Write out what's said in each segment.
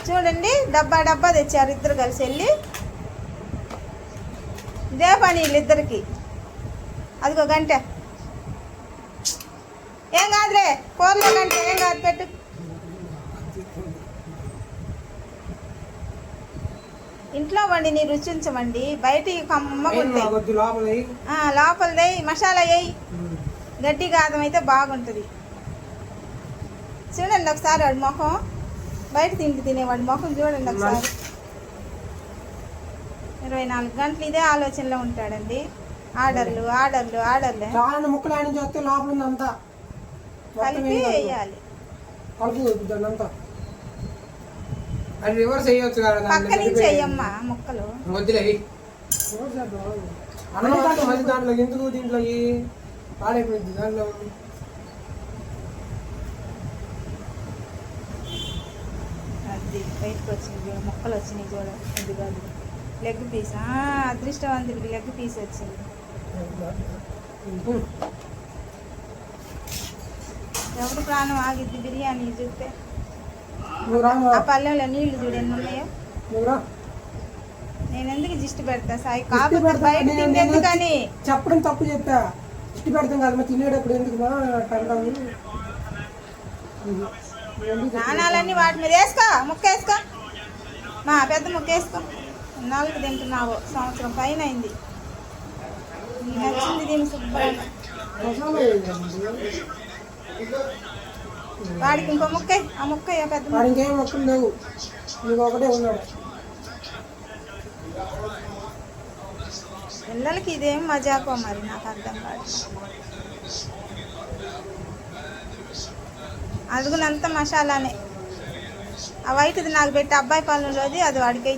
చూడండి, డబ్బా డబ్బా తెచ్చారు ఇద్దరు కలిసి వెళ్ళి. ఇదే పని వీళ్ళిద్దరికి. అదిగో గంట, ఏం కాదులే, కూరలో గంట ఏం కాదు, పెట్టు. ఇంట్లో వండిని రుచించమండి, బయట కమ్మగుంటాయి. లోపలది మసాలా వేయి, గడ్డి కాదం అయితే బాగుంటుంది. చూడండి ఒకసారి వాడి మొహం, బయట తినేవాడి మొహం చూడండి ఒకసారి. 24 గంటలు ఇదే ఆలోచనలో ఉంటాడండి. ఆర్డర్లు ఆర్డర్లు ఆర్డర్లు కలిపి వేయాలి. పక్క నుంచి వేయమ్మా ముక్కలు. అది బయటకు వచ్చింది, ముక్కలు వచ్చినాయి చూడండి. అది కాదు లెగ్ పీస్, అదృష్టవంతుడికి లెగ్ పీస్ వచ్చింది. ఎవరు ప్రాణం ఆగిద్ది బిర్యానీ చూస్తే. ఆ పల్లెంలో నీళ్లు చూడు ఎన్ని ఉన్నాయో. నేను ఎందుకు దిష్టి పెడతా సాయి, కాకపోతే బయట తింటేందుకని చెప్పడం తప్పు చెప్పా. దిష్టి పెడతాం కదా తినేటప్పుడు ఎందుకు నాణాలన్నీ వాటి మీద వేసుకో, ముక్క వేసుకో, మా పెద్ద ముక్క వేసుకో. 4 తింటున్నావు, సంవత్సరం పైన అయింది. నచ్చింది దీని శుభ్రంగా. వాడికి ఇంకో ముక్క, ఆ ముక్క పెద్ద ఇంకేం మొక్కలు లేవు, నీకు ఒకటే ఉన్నాడు. పిల్లలకి ఇదేం మజాకో మరి నాకు అర్థం కాదు. అదుగునంత మసాలానే. ఆ వైట్ది నాకు పెట్టి అబ్బాయి పనులోది అది వాడికి.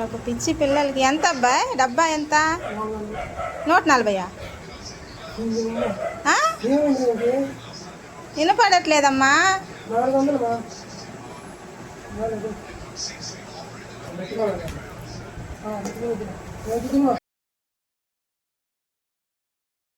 ఒక పిచ్చి పిల్లలకి. ఎంత అబ్బాయి డబ్బా ఎంత? 140. వినపడట్లేదమ్మా.